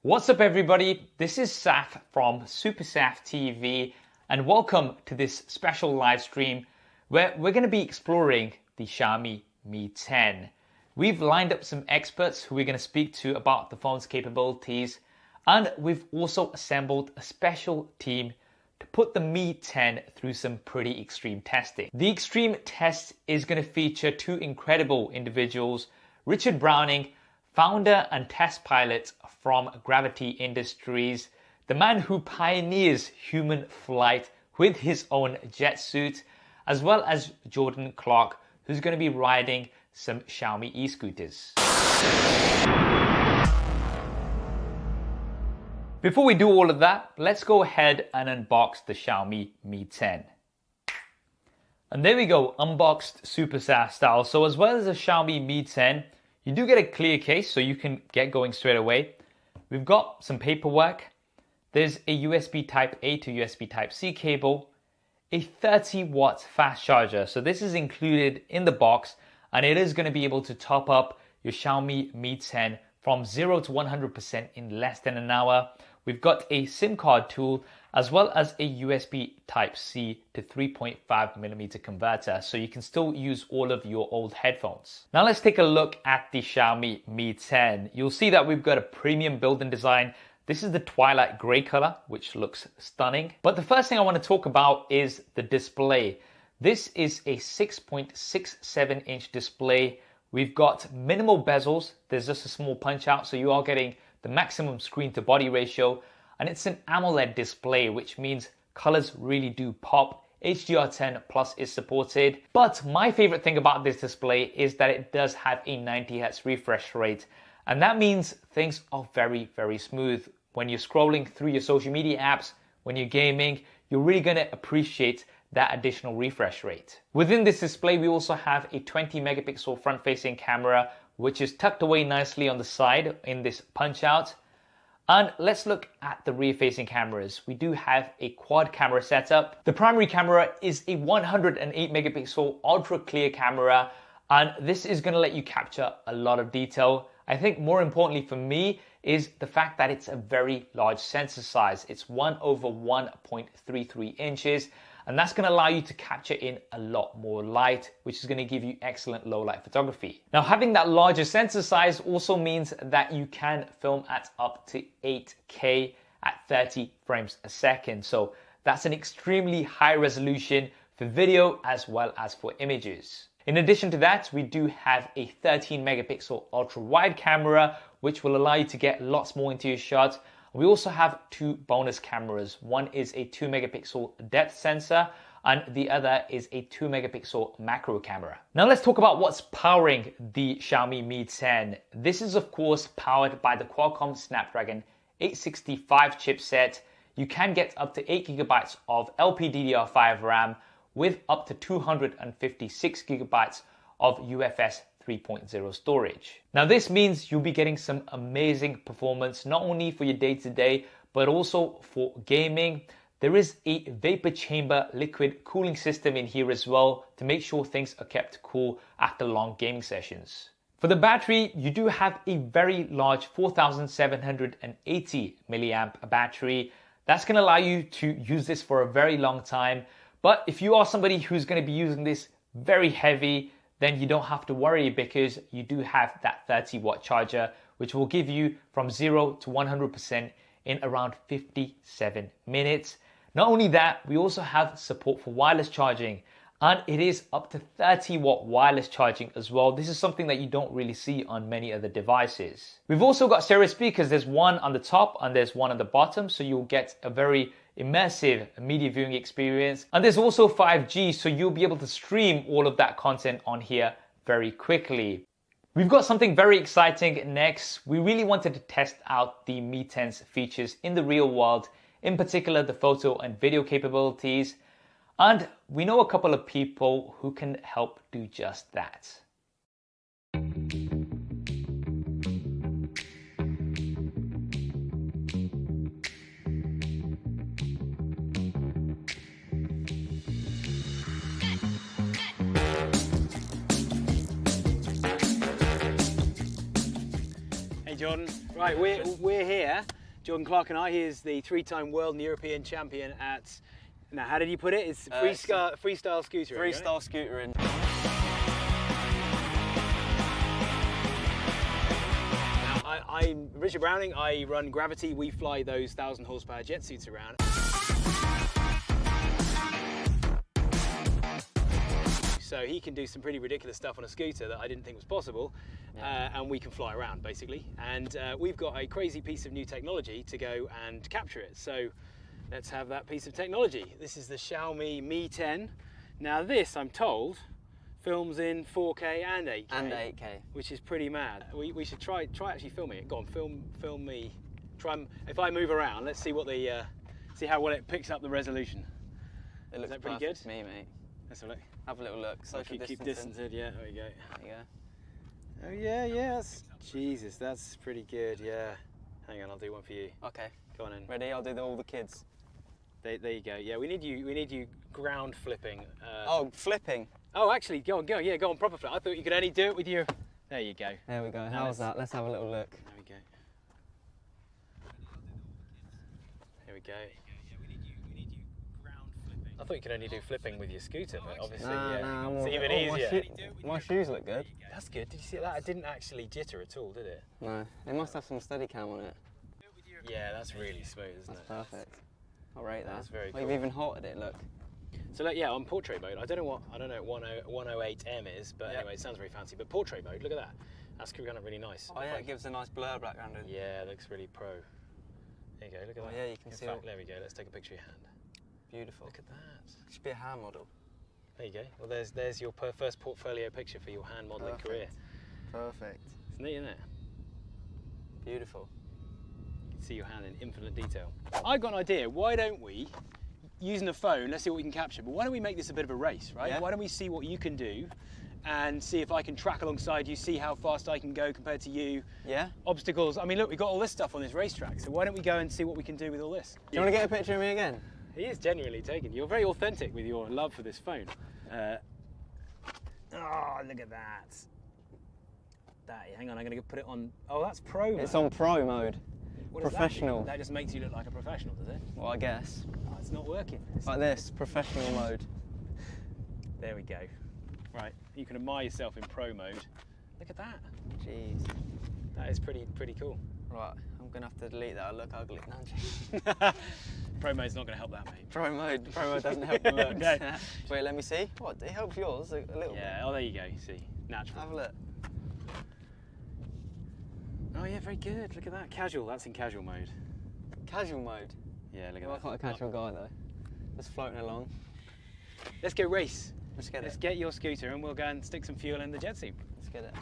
What's up everybody, this is Saf from Supersaf TV and welcome to this special live stream where we're going to be exploring the Xiaomi Mi 10. We've lined up some experts who we're going to speak to about the phone's capabilities, and we've also assembled a special team to put the Mi 10 through some pretty extreme testing. The extreme test is going to feature two incredible individuals, Richard Browning, founder and test pilot from Gravity Industries, the man who pioneers human flight with his own jet suit, as well as Jordan Clark, who's going to be riding some Xiaomi e-scooters. Before we do all of that, let's go ahead and unbox the Xiaomi Mi 10. And there we go, unboxed Supersaf style. So as well as the Xiaomi Mi 10, you do get a clear case so you can get going straight away. We've got some paperwork. There's a USB Type A to USB Type C cable, a 30-watt fast charger. So this is included in the box, and it is going to be able to top up your Xiaomi Mi 10 from 0 to 100% in less than an hour. We've got a SIM card tool as well as a USB Type-C to 3.5mm converter, so you can still use all of your old headphones. Now let's take a look at the Xiaomi Mi 10. You'll see that we've got a premium build-in design. This is the twilight gray color, which looks stunning. But the first thing I want to talk about is the display. This is a 6.67-inch display. We've got minimal bezels. There's just a small punch out, so you are getting the maximum screen to body ratio. And it's an AMOLED display, which means colors really do pop. HDR10 Plus is supported. But my favorite thing about this display is that it does have a 90Hz refresh rate. And that means things are very, very smooth. When you're scrolling through your social media apps, when you're gaming, you're really gonna appreciate that additional refresh rate. Within this display, we also have a 20 megapixel front-facing camera, which is tucked away nicely on the side in this punch out. And let's look at the rear-facing cameras. We do have a quad camera setup. The primary camera is a 108 megapixel ultra clear camera, and this is gonna let you capture a lot of detail. I think more importantly for me is the fact that it's a very large sensor size. It's 1/1.33 inches. And that's going to allow you to capture in a lot more light, which is going to give you excellent low light photography. Now, having that larger sensor size also means that you can film at up to 8K at 30 frames a second. So that's an extremely high resolution for video as well as for images. In addition to that, we do have a 13 megapixel ultra wide camera, which will allow you to get lots more into your shot. We also have two bonus cameras. One is a 2 megapixel depth sensor and the other is a 2 megapixel macro camera. Now let's talk about what's powering the Xiaomi Mi 10. This is of course powered by the Qualcomm Snapdragon 865 chipset. You can get up to 8 GB of LPDDR5 RAM with up to 256 GB of UFS 3.0 storage. Now this means you'll be getting some amazing performance, not only for your day-to-day, but also for gaming. There is a vapor chamber liquid cooling system in here as well to make sure things are kept cool after long gaming sessions. For the battery, you do have a very large 4780 milliamp battery. That's going to allow you to use this for a very long time. But if you are somebody who's going to be using this very heavy, then you don't have to worry because you do have that 30-watt charger, which will give you from 0 to 100% in around 57 minutes. Not only that, we also have support for wireless charging, and it is up to 30-watt wireless charging as well. This is something that you don't really see on many other devices. We've also got stereo speakers. There's one on the top and there's one on the bottom, so you'll get a very immersive media viewing experience. And there's also 5G, so you'll be able to stream all of that content on here very quickly. We've got something very exciting next. We really wanted to test out the Mi 10's features in the real world, in particular the photo and video capabilities. And we know a couple of people who can help do just that. Jordan. Right, we're here Jordan Clark and I. He is the 3-time world and European champion at, now how did you put it? It's freestyle scootering. Freestyle scootering. I'm Richard Browning. I run Gravity. We fly those 1,000 horsepower jet suits around. So he can do some pretty ridiculous stuff on a scooter that I didn't think was possible, and we can fly around basically. And we've got a crazy piece of new technology to go and capture it. So let's have that piece of technology. This is the Xiaomi Mi 10. Now this, I'm told, films in 4K and 8K. And 8K. Which is pretty mad. We should try actually filming it. Go on, film me. If I move around, let's see what the see how well it picks up the resolution. It looks pretty good to me, mate. Let's have a look. Have a little look. Social Keep distancing. Yeah, there we go. There you Oh yeah. Jesus, that's pretty good. Yeah. Hang on, I'll do one for you. go. Okay. Go on in. Ready? I'll do all the kids. There you go. Yeah, we need you ground flipping. Oh, flipping. Oh, actually, go on. Yeah, go on proper flip. I thought you could only do it with your. There you go. There we go. How's that? Let's have a little look. There we go. Here we go. Yeah, we need you ground flipping. I thought you could only do flipping with your scooter, but obviously, it's even easier. My shoes look good. That's good. Did you see that? It didn't actually jitter at all, did it? No. They must have some Steadicam on it. Yeah, that's really smooth, isn't it? That's perfect. I'll rate that. That's very cool. cool. You've even halted it. Look. So on portrait mode, I don't know what 108M is, but anyway, it sounds very fancy. But portrait mode, look at that. That's kind of really nice. Oh yeah, it gives a nice blur background. Yeah, it looks really pro. There you go, look at that. Yeah, you can see it. There we go, let's take a picture of your hand. Beautiful. Look at that. Should be a hand model. There you go. Well, there's your first portfolio picture for your hand modelling career. Perfect. It's neat, isn't it? Beautiful. You can see your hand in infinite detail. I've got an idea. Why don't we, using a phone, let's see what we can capture, but why don't we make this a bit of a race, right? Yeah. Why don't we see what you can do and see if I can track alongside you, see how fast I can go compared to you. Yeah. Obstacles. I mean, look, we've got all this stuff on this racetrack, so why don't we go and see what we can do with all this? Do you want to get a picture of me again? He is genuinely taken. You're very authentic with your love for this phone. Oh, look at that. Hang on, I'm going to put it on. Oh, that's pro mode. It's on pro mode. What does Professional. That just makes you look like a professional, does it? Well, I guess. Oh, it's not working. Like this, professional mode. There we go. Right, you can admire yourself in pro mode. Look at that. Jeez. That is pretty cool. Right, I'm going to have to delete that. I look ugly. No, I'm joking. Pro mode's not going to help that, mate. Pro mode doesn't help the looks. No. Wait, let me see. What? It helps yours a little bit. Yeah. Oh, there you go. See, natural. Have a look. Oh yeah, very good. Look at that. Casual. That's in casual mode. Casual mode. Yeah, look at Well, that. I'm not a casual guy though. Just floating along. Let's go race. Let's get your scooter and we'll go and stick some fuel in the jet suit. Let's get it.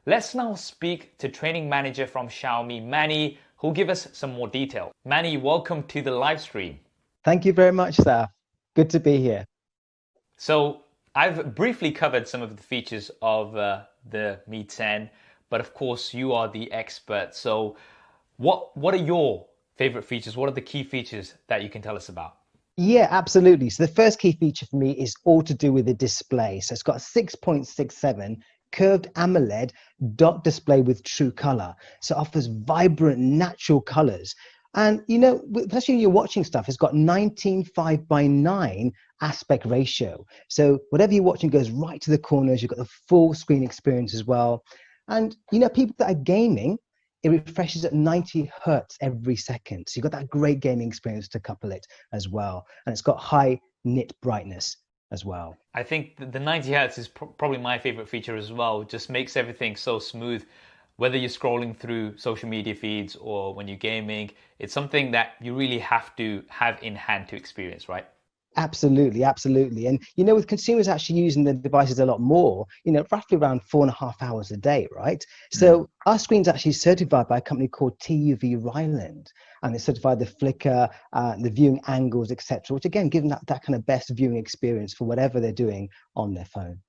Let's now speak to training manager from Xiaomi, Manny, who'll give us some more detail. Manny, welcome to the live stream. Thank you very much, Saf. Good to be here. So I've briefly covered some of the features of the Mi 10, but of course you are the expert. So what are your favorite features? What are the key features that you can tell us about? Yeah, absolutely. So the first key feature for me is all to do with the display. So it's got a 6.67 curved AMOLED dot display with true color. So it offers vibrant, natural colors. And, you know, especially when you're watching stuff, it's got 19:5:9 aspect ratio. So whatever you're watching goes right to the corners. You've got the full screen experience as well. And, you know, people that are gaming, it refreshes at 90 hertz every second. So you've got that great gaming experience to couple it as well. And it's got high nit brightness as well. I think the 90 hertz is probably my favorite feature as well. It just makes everything so smooth. Whether you're scrolling through social media feeds or when you're gaming, it's something that you really have to have in hand to experience, right? Absolutely, absolutely. And, you know, with consumers actually using the devices a lot more, you know, roughly around 4.5 hours a day, right? So our screen's actually certified by a company called TUV Ryland, and they certified the flicker, the viewing angles, etc., which again, give them that kind of best viewing experience for whatever they're doing on their phone.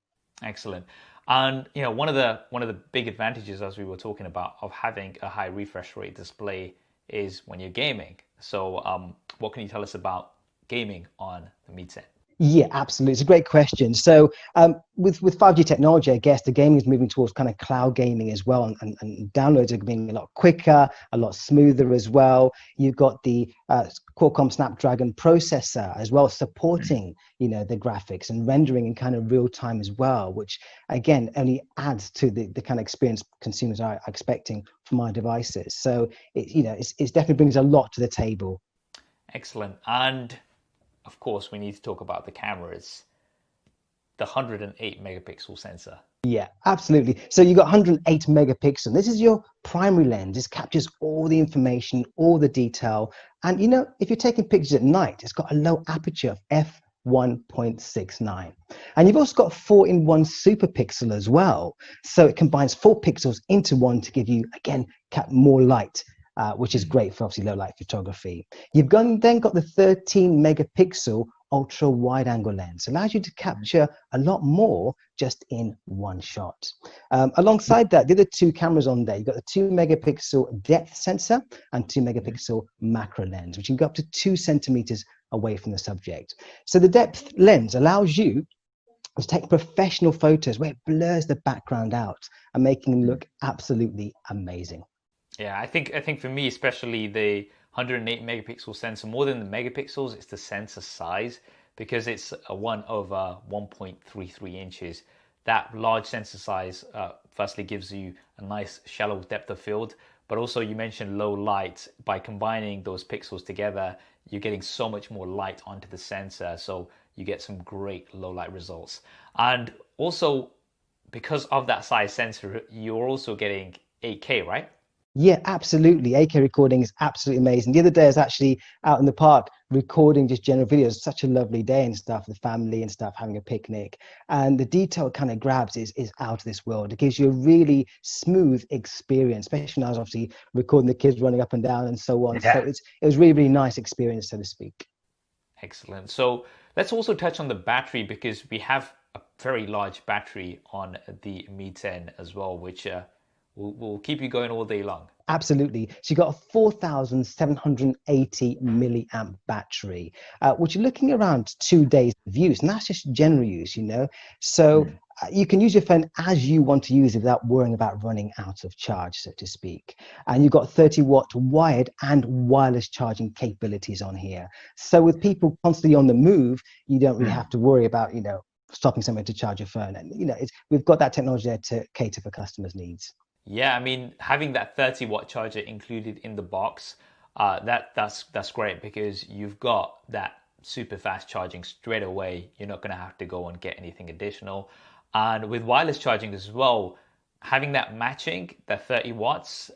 Excellent. And, you know, one of the big advantages, as we were talking about, of having a high refresh rate display is when you're gaming. So what can you tell us about gaming on the Mi 10? Yeah, absolutely. It's a great question. So with 5G technology, I guess the gaming is moving towards kind of cloud gaming as well, and downloads are being a lot quicker, a lot smoother as well. You've got the Qualcomm Snapdragon processor as well, supporting the graphics and rendering in kind of real time as well, which again only adds to the kind of experience consumers are expecting from our devices. So it definitely brings a lot to the table. Excellent. And of course, we need to talk about the cameras, the 108 megapixel sensor. Yeah, absolutely. So you got 108 megapixel. This is your primary lens. This captures all the information, all the detail. And if you're taking pictures at night, it's got a low aperture of f1.69. And you've also got 4-in-1 super pixel as well. So it combines 4 pixels into one to give you, again, more light. Which is great for obviously low light photography. You've then got the 13 megapixel ultra wide angle lens. Allows you to capture a lot more just in one shot. Alongside that, the other 2 cameras on there, you've got the 2 megapixel depth sensor and 2 megapixel macro lens, which can go up to 2 centimeters away from the subject. So the depth lens allows you to take professional photos where it blurs the background out and making them look absolutely amazing. Yeah, I think for me, especially the 108 megapixel sensor, more than the megapixels, it's the sensor size, because it's a 1/1.33 inches. That large sensor size firstly gives you a nice shallow depth of field, but also you mentioned low light. By combining those pixels together, you're getting so much more light onto the sensor, so you get some great low light results. And also, because of that size sensor, you're also getting 8K, right? Yeah, absolutely. 8K recording is absolutely amazing. The other day I was actually out in the park recording just general videos. Such a lovely day and stuff, with the family and stuff, having a picnic. And the detail it kind of grabs is out of this world. It gives you a really smooth experience, especially when I was obviously recording the kids running up and down and so on. Yeah. So it was really, really nice experience, so to speak. Excellent. So let's also touch on the battery, because we have a very large battery on the Mi 10 as well, which will keep you going all day long. Absolutely. So you've got a 4,780 milliamp battery, which you're looking around 2 days of use. And that's just general use, So you can use your phone as you want to use it without worrying about running out of charge, so to speak. And you've got 30-watt wired and wireless charging capabilities on here. So with people constantly on the move, you don't really have to worry about, stopping somewhere to charge your phone. And, we've got that technology there to cater for customers' needs. Yeah, I mean, having that 30-watt charger included in the box, that's great, because you've got that super fast charging straight away. You're not going to have to go and get anything additional. And with wireless charging as well, having that matching, that 30 watts,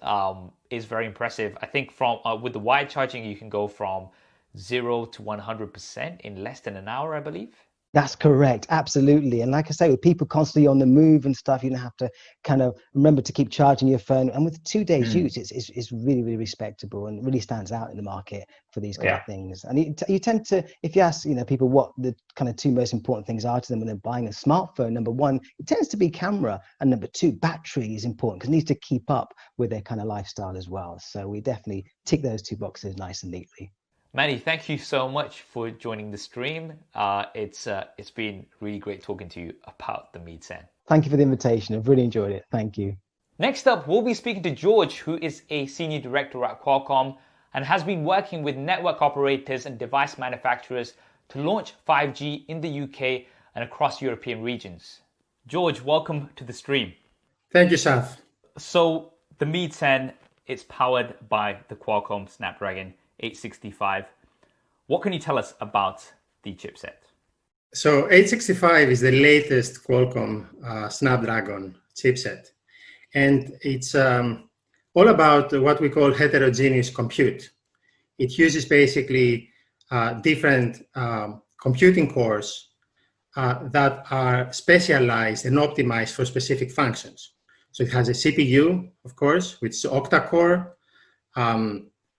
is very impressive. I think with the wired charging, you can go from 0 to 100% in less than an hour, I believe. That's correct. Absolutely. And like I say, with people constantly on the move and stuff, you don't have to kind of remember to keep charging your phone. And with 2 days use, it's really, really respectable and really stands out in the market for these kind of things. And you tend to, if you ask, people what the kind of 2 most important things are to them when they're buying a smartphone, number 1, it tends to be camera. And number 2, battery is important, because it needs to keep up with their kind of lifestyle as well. So we definitely tick those 2 boxes nice and neatly. Manny, thank you so much for joining the stream. It's been really great talking to you about the Mi 10. Thank you for the invitation. I've really enjoyed it. Thank you. Next up, we'll be speaking to George, who is a senior director at Qualcomm and has been working with network operators and device manufacturers to launch 5G in the UK and across European regions. George, welcome to the stream. Thank you, Saf. So the Mi 10, it's powered by the Qualcomm Snapdragon 865. What can you tell us about the chipset? So 865 is the latest Qualcomm Snapdragon chipset. And it's all about what we call heterogeneous compute. It uses basically different computing cores that are specialized and optimized for specific functions. So it has a CPU, of course, which is octa-core.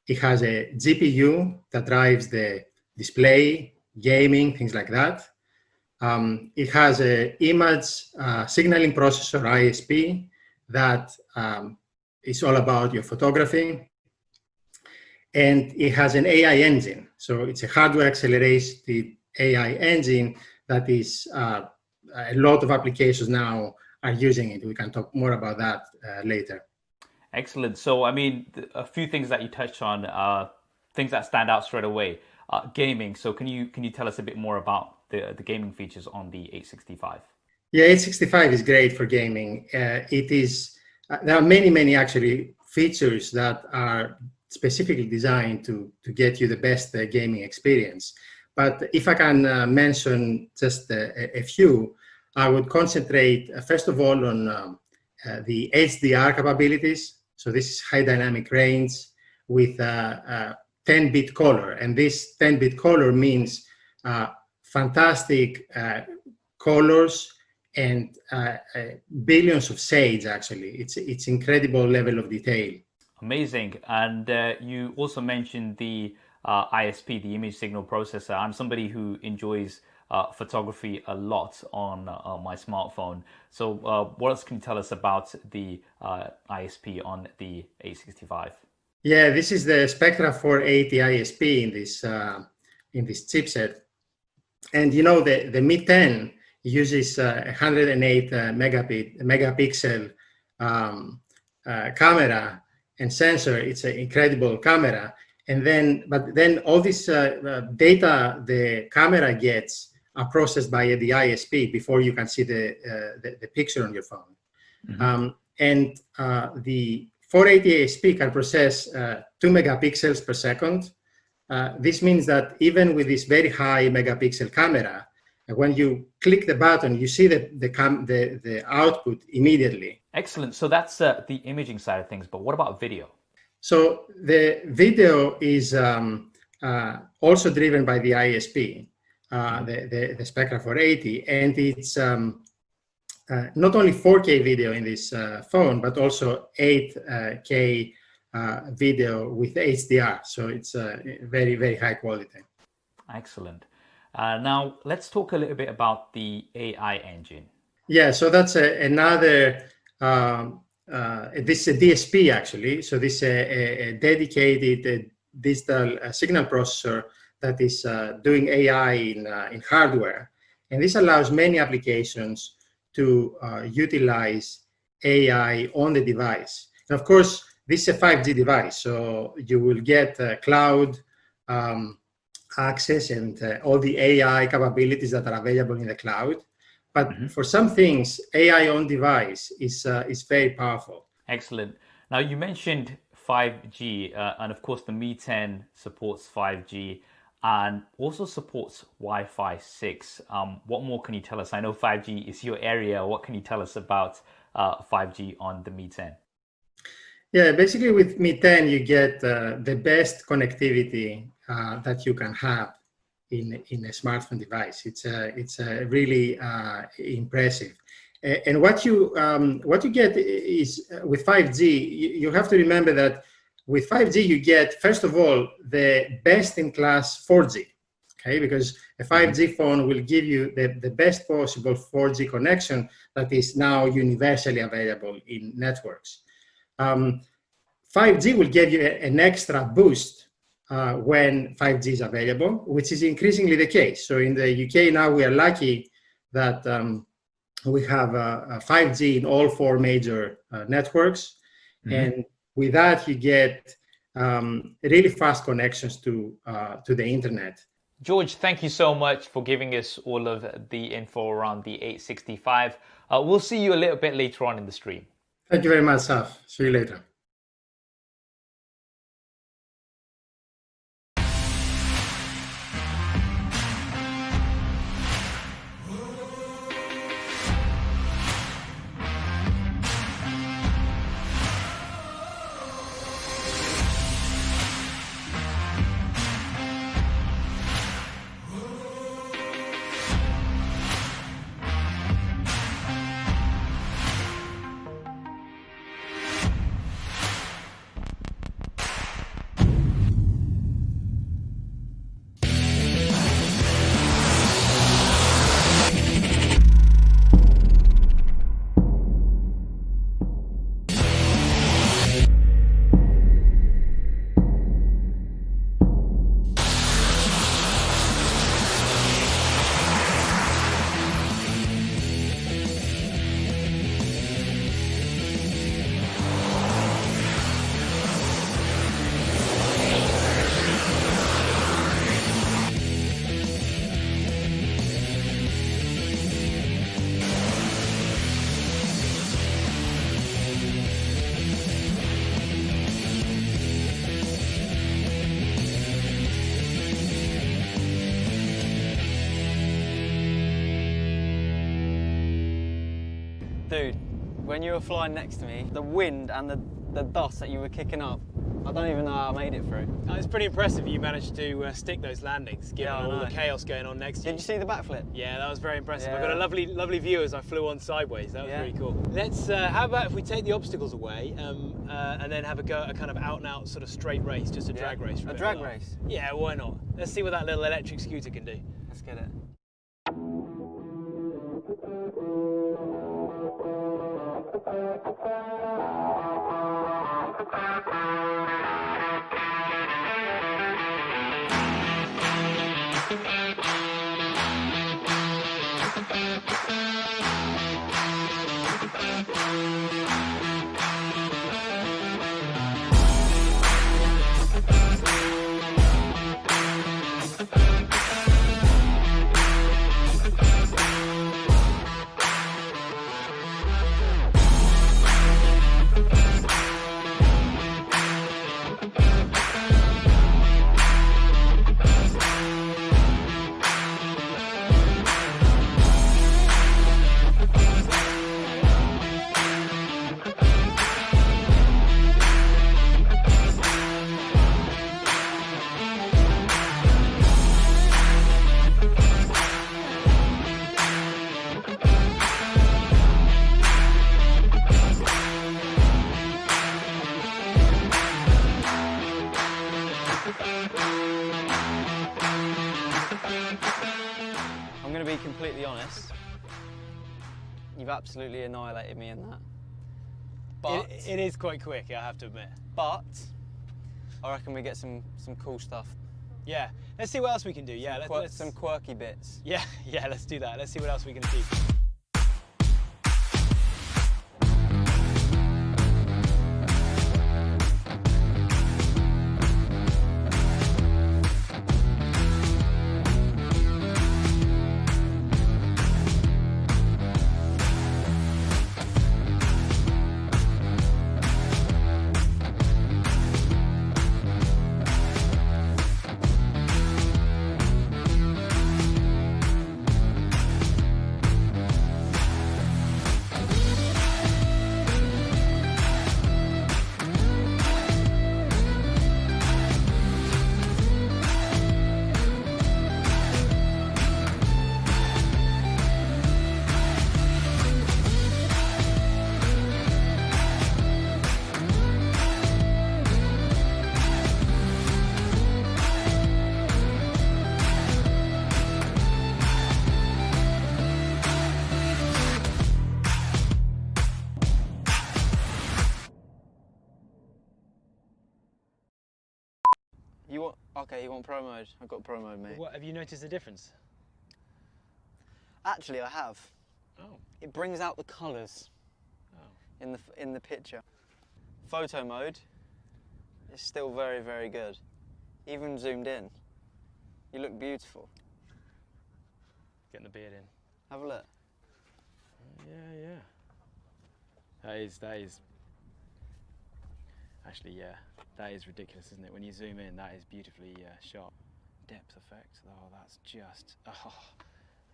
It has a GPU that drives the display, gaming, things like that. It has an image signaling processor, ISP, that is all about your photography. And it has an AI engine. So it's a hardware accelerated AI engine that is a lot of applications now are using it. We can talk more about that later. Excellent. So, I mean, a few things that you touched on, things that stand out straight away. Gaming. So, can you tell us a bit more about the gaming features on the 865? Yeah, 865 is great for gaming. It is. There are many actually features that are specifically designed to get you the best gaming experience. But if I can mention just a few, I would concentrate first of all on the HDR capabilities. So this is high dynamic range with 10-bit color, and this 10-bit color means fantastic colors and billions of shades. Actually, it's incredible level of detail. Amazing. And you also mentioned the ISP, the image signal processor. I'm somebody who enjoys photography a lot on my smartphone. So what else can you tell us about the ISP on the 865? Yeah, this is the Spectra 480 ISP in this chipset. And you know, the Mi 10 uses 108 megapixel camera and sensor. It's an incredible camera. And but then all this data the camera gets are processed by the ISP before you can see the picture on your phone. Mm-hmm. And the 480 ISP can process 2 megapixels per second. This means that even with this very high megapixel camera, when you click the button, you see the output immediately. Excellent. So that's the imaging side of things. But what about video? So the video is also driven by the ISP, the Spectra 480, and it's not only 4K video in this phone, but also 8K video with HDR. So it's very, very high quality. Excellent. Now let's talk a little bit about the AI engine. Yeah, so that's another. This is a DSP actually. So this is a dedicated digital signal processor that is doing AI in hardware, and this allows many applications to utilize AI on the device. And of course, this is a 5G device, so you will get cloud access and all the AI capabilities that are available in the cloud. But for some things, AI on device is very powerful. Excellent. Now you mentioned 5G, and of course the Mi 10 supports 5G and also supports Wi-Fi 6. What more can you tell us? I know 5G is your area. What can you tell us about 5G on the Mi 10? Yeah, basically with Mi 10 you get the best connectivity that you can have in a smartphone device. It's really impressive. And what you get is with 5G, you have to remember that with 5G you get, first of all, the best-in-class 4G, okay? Because a 5G phone will give you the best possible 4G connection that is now universally available in networks. 5G will give you an extra boost when 5G is available, which is increasingly the case. So in the UK now we are lucky that we have 5G in all 4 major networks. And with that you get really fast connections to the internet. George, thank you so much for giving us all of the info around the 865. We'll see you a little bit later on in the stream. Thank you very much, Saf. See you later. Dude, when you were flying next to me, the wind and the dust that you were kicking up, I don't even know how I made it through. It's pretty impressive you managed to stick those landings, given Yeah, I all know. the chaos going on next to you. Did you see the backflip? Yeah, that was very impressive. I Yeah. got a lovely view as I flew on sideways. That was Yeah. really cool. Let's. How about if we take the obstacles away and then have a go at a kind of out and out sort of straight race, just a drag race. for A bit drag of laugh. race? Yeah, why not? Let's see what that little electric scooter can do. Let's get it. I'm going to be completely honest. You've absolutely annihilated me in that. But It is quite quick, I have to admit. but I reckon we get some cool stuff. Yeah, let's see what else we can do. Yeah, let's Some quirky bits. yeah, let's do that. Let's see what else we can achieve. You want? Okay, you want pro mode? I've got pro mode, mate. What, have you noticed the difference? Actually, I have. Oh. It brings out the colours in the picture. Photo mode is still very, very good. Even zoomed in, you look beautiful. Getting the beard in. Have a look. Yeah. That is. Actually, yeah, that is ridiculous, isn't it? When you zoom in, that is beautifully sharp. Depth effect. Oh, that's just. Oh,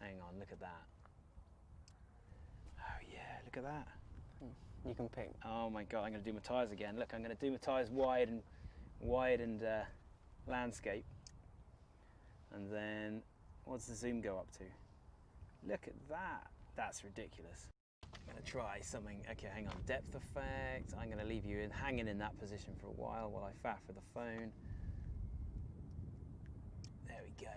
hang on, look at that. Oh yeah, look at that. You can pick. Oh my God, I'm going to do my tyres again. Look, I'm going to do my tyres wide and landscape. And then, what does the zoom go up to? Look at that. That's ridiculous. I'm going to try something. Okay, hang on. Depth effect. I'm going to leave you hanging in that position for a while I faff with the phone. There we go.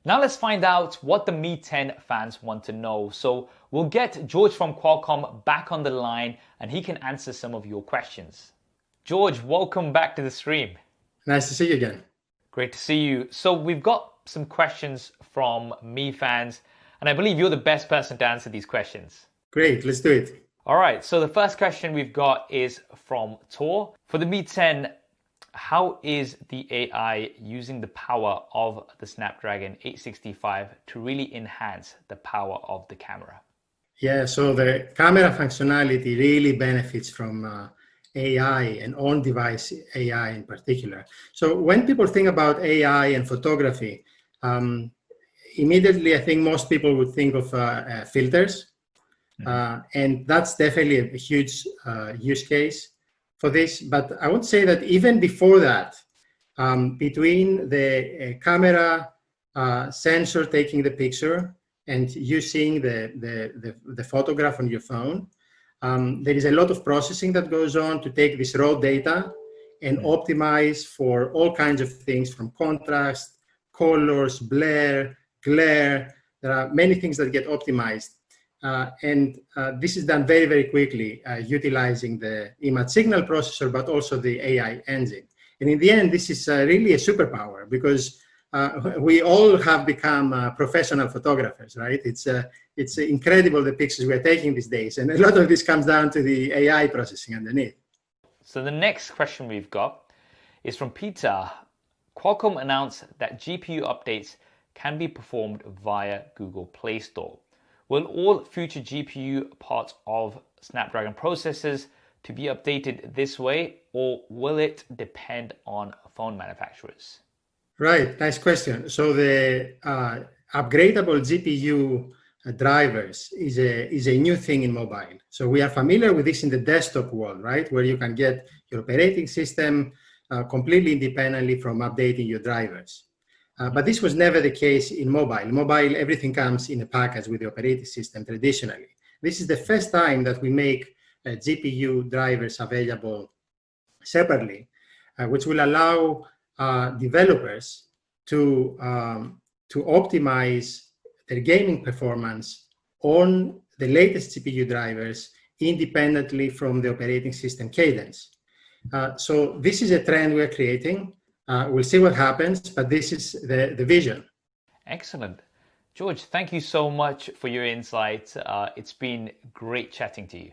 Now let's find out what the Mi 10 fans want to know. So we'll get George from Qualcomm back on the line and he can answer some of your questions. George, welcome back to the stream. Nice to see you again. Great to see you. So we've got some questions from Mi fans and I believe you're the best person to answer these questions. Great, let's do it. All right, so the first question we've got is from Tor. For the Mi 10, How is the AI using the power of the Snapdragon 865 to really enhance the power of the camera? Yeah, so the camera functionality really benefits from AI and on-device AI in particular. So when people think about AI and photography, immediately I think most people would think of filters. And that's definitely a huge use case for this. But I would say that even before that, between the camera sensor taking the picture and you seeing the photograph on your phone, there is a lot of processing that goes on to take this raw data and optimize for all kinds of things from contrast, colors, blur, glare. There are many things that get optimized. And this is done very, very quickly utilizing the image signal processor, but also the AI engine. And in the end, this is really a superpower because we all have become professional photographers, right? It's incredible the pictures we're taking these days. And a lot of this comes down to the AI processing underneath. So the next question we've got is from Peter. Qualcomm announced that GPU updates can be performed via Google Play Store. Will all future GPU parts of Snapdragon processors to be updated this way, or will it depend on phone manufacturers? Right, nice question. So the upgradable GPU drivers is a new thing in mobile. So we are familiar with this in the desktop world, right? Where you can get your operating system completely independently from updating your drivers. But this was never the case in mobile. In mobile, everything comes in a package with the operating system traditionally. This is the first time that we make GPU drivers available separately, which will allow developers to optimize their gaming performance on the latest GPU drivers independently from the operating system cadence. So this is a trend we're creating. We'll see what happens, but this is the vision. Excellent. George, thank you so much for your insights. It's been great chatting to you.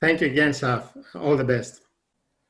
Thank you again, Saf. All the best.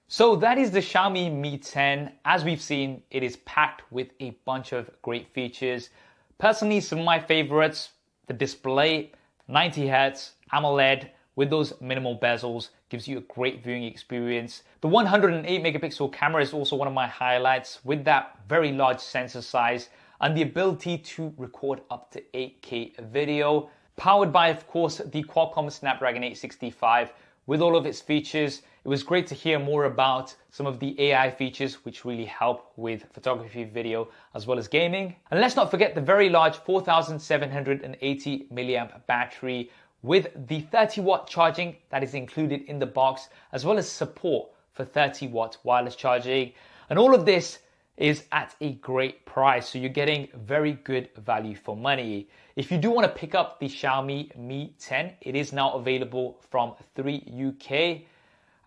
So that is the Xiaomi Mi 10. As we've seen, it is packed with a bunch of great features. Personally, some of my favorites, the display, 90 Hz, AMOLED, with those minimal bezels, gives you a great viewing experience. The 108 megapixel camera is also one of my highlights with that very large sensor size and the ability to record up to 8K video. Powered by, of course, the Qualcomm Snapdragon 865 with all of its features. It was great to hear more about some of the AI features which really help with photography, video, as well as gaming. And let's not forget the very large 4780 milliamp battery with the 30-watt charging that is included in the box, as well as support for 30-watt wireless charging. And all of this is at a great price, so you're getting very good value for money. If you do want to pick up the Xiaomi Mi 10, it is now available from 3UK.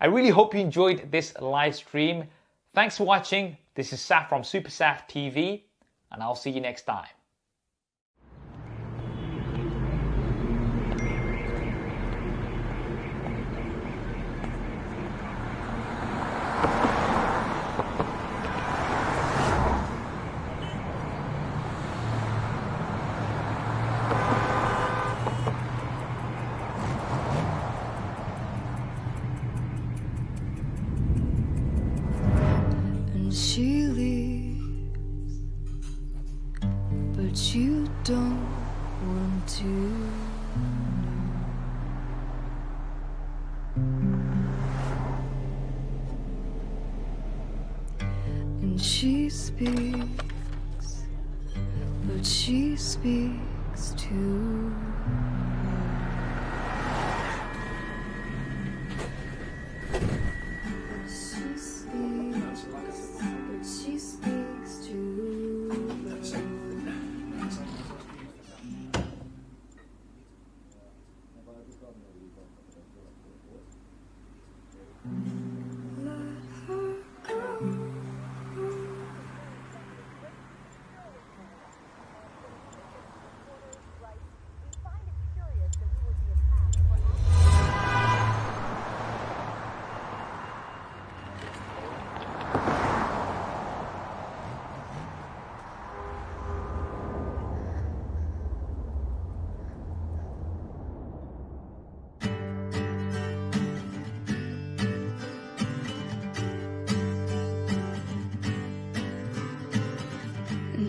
I really hope you enjoyed this live stream. Thanks for watching. This is Saf from Supersaf TV, and I'll see you next time. She leaves, but you don't want to know. And she speaks, but she speaks too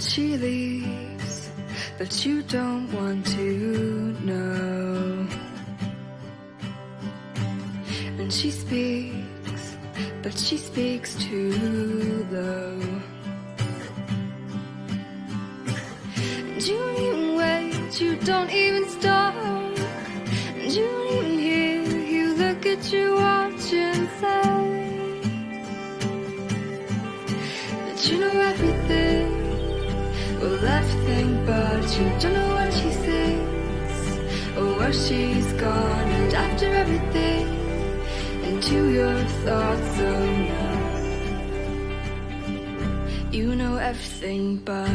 she leaves, but you don't want to know. And she speaks, but she speaks too low. And you don't even wait, you don't even stop. And you don't even hear, you look at your watch and say that you know everything. Well, everything, but you don't know what she thinks or where she's gone. And after everything, into your thoughts, oh no. You know everything, but